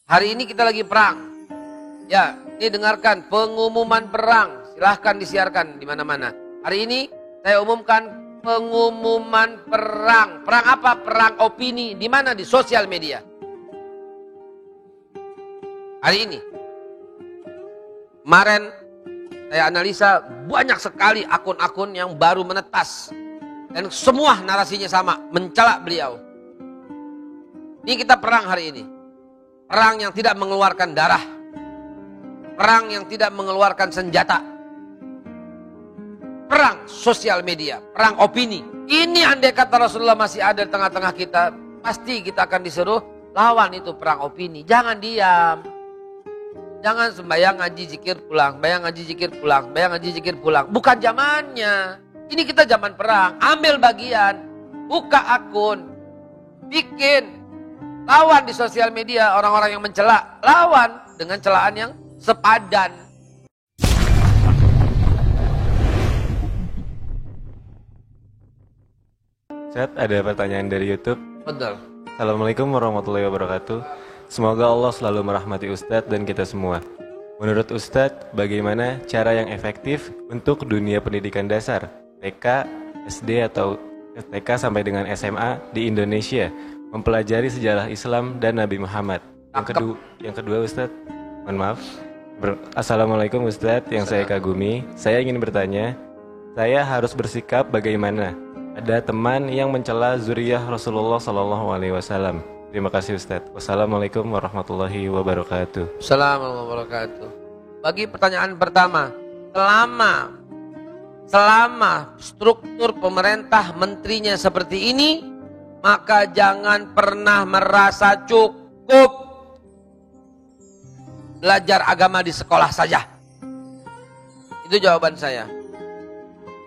Hari ini kita lagi perang. Ya, ini dengarkan pengumuman perang. Silahkan disiarkan di mana-mana. Hari ini saya umumkan pengumuman perang. Perang apa? Perang opini. Di mana? Di sosial media. Hari ini. Kemarin saya analisa banyak sekali akun-akun yang baru menetas. Dan semua narasinya sama. Mencela beliau. Ini kita perang hari ini. Perang yang tidak mengeluarkan darah. Perang yang tidak mengeluarkan senjata. Perang sosial media. Perang opini. Ini andai kata Rasulullah masih ada di tengah-tengah kita, pasti kita akan disuruh lawan itu perang opini. Jangan diam. Jangan sembahyang ngaji zikir pulang. Bayang ngaji zikir pulang. Bayang ngaji zikir pulang. Bukan zamannya. Ini kita zaman perang. Ambil bagian. Buka akun. Bikin. Lawan di sosial media orang-orang yang mencela. Lawan dengan celaan yang sepadan. Ustaz, ada pertanyaan dari YouTube. Betul. Assalamualaikum warahmatullahi wabarakatuh. Semoga Allah selalu merahmati Ustadz dan kita semua. Menurut Ustadz, bagaimana cara yang efektif untuk dunia pendidikan dasar, TK, SD atau TK sampai dengan SMA di Indonesia mempelajari sejarah Islam dan Nabi Muhammad? Yang kedua Ustadz, mohon maaf. Assalamualaikum Ustadz, yang saya kagumi. Saya ingin bertanya, saya harus bersikap bagaimana? Ada teman yang mencela zuriyah Rasulullah SAW. Terima kasih Ustadz. Wassalamualaikum warahmatullahi wabarakatuh. Assalamualaikum warahmatullahi wabarakatuh. Bagi pertanyaan pertama, selama struktur pemerintah menterinya seperti ini, maka jangan pernah merasa cukup belajar agama di sekolah saja. Itu jawaban saya.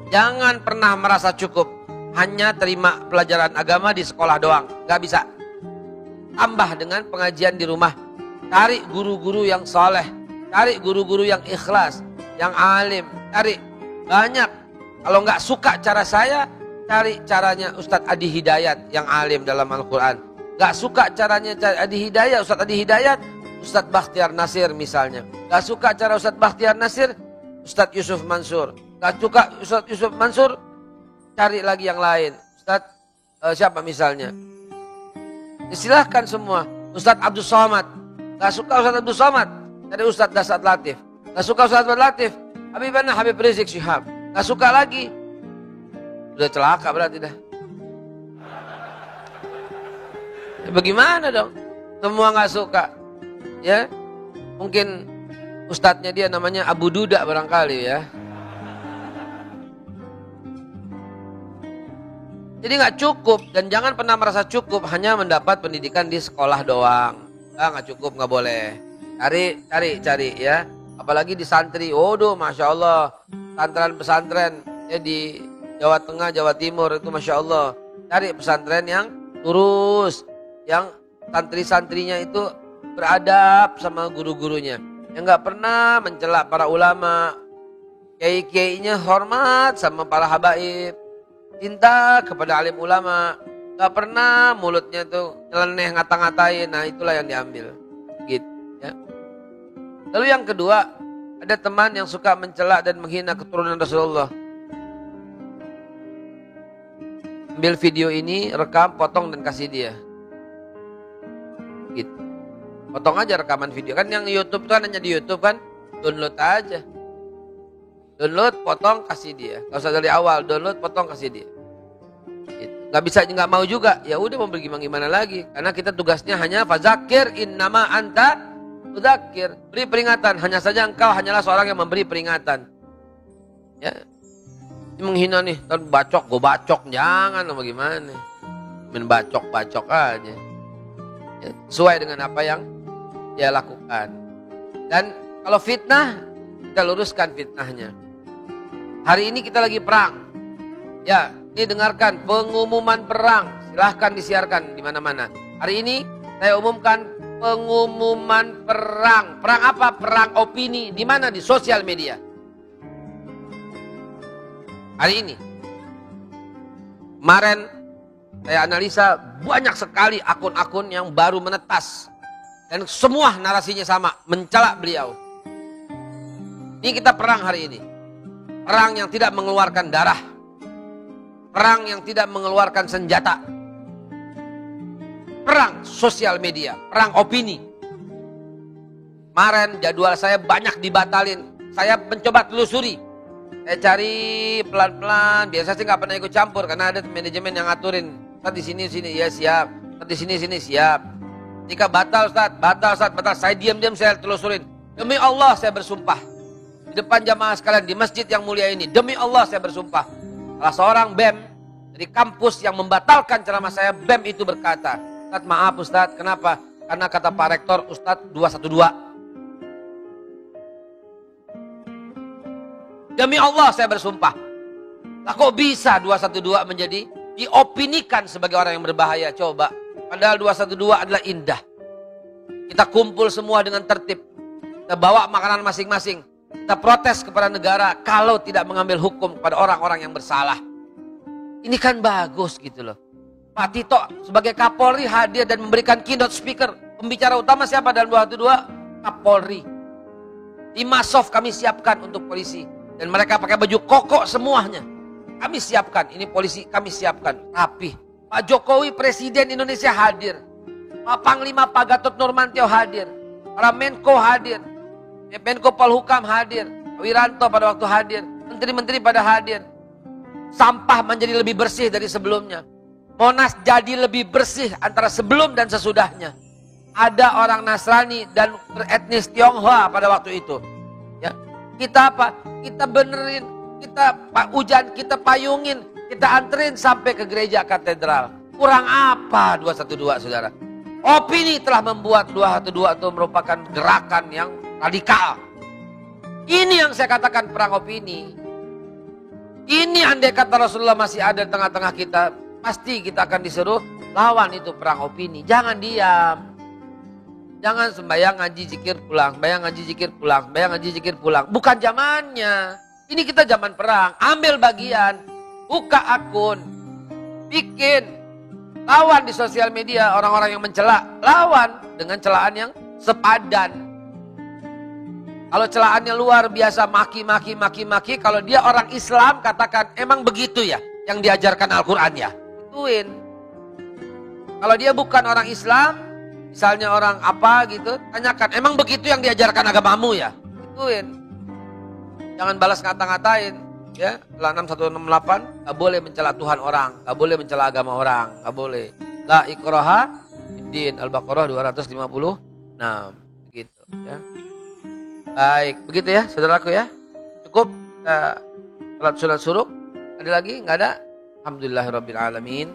Jangan pernah merasa cukup hanya terima pelajaran agama di sekolah doang. Gak bisa. Tambah dengan pengajian di rumah. Cari guru-guru yang soleh. Cari guru-guru yang ikhlas, yang alim. Cari banyak. Kalau gak suka cara saya, cari caranya Ustadz Adi Hidayat yang alim dalam Al-Quran. Gak suka caranya Adi Hidayat, Ustadz Adi Hidayat, Ustadz Bakhtiar Nasir misalnya. Gak suka cara Ustadz Bakhtiar Nasir, Ustadz Yusuf Mansur. Gak suka Ustadz Yusuf Mansur, cari lagi yang lain. Ustadz siapa misalnya? Silahkan semua. Ustadz Abdul Somad. Gak suka Ustadz Abdul Somad, cari Ustadz Dasat Latif. Gak suka Ustadz Dasat Latif, Habib Rizik Syihab. Gak suka lagi, udah celaka berarti dah. Ya, bagaimana dong? Semua gak suka. Ya, mungkin ustadznya dia namanya Abu Duda barangkali ya. Jadi gak cukup, dan jangan pernah merasa cukup hanya mendapat pendidikan di sekolah doang. Gak cukup, gak boleh. Cari ya. Apalagi di santri. Waduh, Masya Allah. Pesantren ya di Jawa Tengah, Jawa Timur itu Masya Allah. Cari pesantren yang lurus. Yang santri-santrinya itu beradab sama guru-gurunya. Yang gak pernah mencela para ulama. Kiai-kiainya hormat sama para habaib. Cinta kepada alim ulama. Gak pernah mulutnya tuh nyeleneh ngata-ngatain. Nah itulah yang diambil. Gitu ya. Lalu yang kedua, ada teman yang suka mencela dan menghina keturunan Rasulullah. Ambil video ini, rekam, potong dan kasih dia. Gitu. Potong aja rekaman video. Kan yang YouTube tuh kan hanya di YouTube kan. Download aja. Download, potong, kasih dia. Gak usah dari awal, download, potong, kasih dia. Gitu. Gak bisa, gak mau juga. Ya udah mau gimana lagi. Karena kita tugasnya hanya fazakir innama anta udzakir. Beri peringatan. Hanya saja engkau hanyalah seorang yang memberi peringatan. Ya. Ini menghina nih. Kan bacok, gue bacok. Jangan lah bagaimana. Main bacok-bacok aja. Ya, sesuai dengan apa yang dia lakukan. Dan kalau fitnah, kita luruskan fitnahnya. Hari ini kita lagi perang. Ya, ini dengarkan pengumuman perang. Silahkan disiarkan di mana-mana. Hari ini saya umumkan pengumuman perang. Perang apa? Perang opini. Di mana? Di sosial media. Hari ini. Kemarin saya analisa banyak sekali akun-akun yang baru menetas. Dan semua narasinya sama, mencela beliau. Ini kita perang hari ini. Perang yang tidak mengeluarkan darah. Perang yang tidak mengeluarkan senjata. Perang sosial media, perang opini. Kemarin jadwal saya banyak dibatalin. Saya mencoba telusuri. Saya cari pelan-pelan. Biasa sih nggak pernah ikut campur karena ada manajemen yang ngaturin. Ustaz di sini ya siap. Ustaz di sini siap. Jika batal Ustaz, batal. Saya diam-diam saya telusurin. Demi Allah saya bersumpah. Di depan jamaah sekalian di masjid yang mulia ini. Demi Allah saya bersumpah. Salah seorang BEM dari kampus yang membatalkan ceramah saya, BEM itu berkata, Ustaz maaf Ustaz, kenapa? Karena kata Pak Rektor Ustaz 212. Demi Allah saya bersumpah. Lah kok bisa 212 menjadi diopinikan sebagai orang yang berbahaya? Coba. Padahal 212 adalah indah. Kita kumpul semua dengan tertib. Kita bawa makanan masing-masing. Kita protes kepada negara kalau tidak mengambil hukum kepada orang-orang yang bersalah. Ini kan bagus gitu loh. Pak Tito sebagai Kapolri hadir dan memberikan keynote speaker. Pembicara utama siapa dalam 212? Kapolri. Di Masov kami siapkan untuk polisi. Dan mereka pakai baju koko semuanya. Kami siapkan, ini polisi kami siapkan. Rapi. Pak Jokowi Presiden Indonesia hadir. Pak Panglima Pak Gatot Nurmantio hadir. Para Menko hadir. Menko Polhukam hadir. Wiranto pada waktu hadir. Menteri-menteri pada hadir. Sampah menjadi lebih bersih dari sebelumnya. Monas jadi lebih bersih antara sebelum dan sesudahnya. Ada orang Nasrani dan beretnis Tionghoa pada waktu itu. Ya. Kita apa? Kita benerin, kita hujan, kita payungin, kita anterin sampai ke gereja katedral. Kurang apa 212 saudara? Opini telah membuat 212 itu merupakan gerakan yang radikal. Ini yang saya katakan perang opini. Ini andai kata Rasulullah masih ada di tengah-tengah kita, pasti kita akan disuruh lawan itu perang opini. Jangan diam. Jangan sembahyang ngaji zikir pulang, sembahyang ngaji zikir pulang, sembahyang ngaji zikir pulang. Bukan zamannya. Ini kita zaman perang. Ambil bagian, buka akun, bikin, lawan di sosial media orang-orang yang mencela, lawan dengan celaan yang sepadan. Kalau celaannya luar biasa maki. Kalau dia orang Islam katakan emang begitu ya yang diajarkan Al-Quran ya. Ituin. Kalau dia bukan orang Islam, misalnya orang apa gitu, tanyakan, emang begitu yang diajarkan agamamu ya? Ituin. Jangan balas ngata-ngatain. Ya, 6168, gak boleh mencela Tuhan orang, gak boleh mencela agama orang, gak boleh. La ikraha fiddin, Al-Baqarah 250. Nah, begitu ya. Baik, begitu ya saudaraku ya. Cukup salat sunat suruk. Ada lagi? Nggak ada? Alhamdulillahirabbil alamin.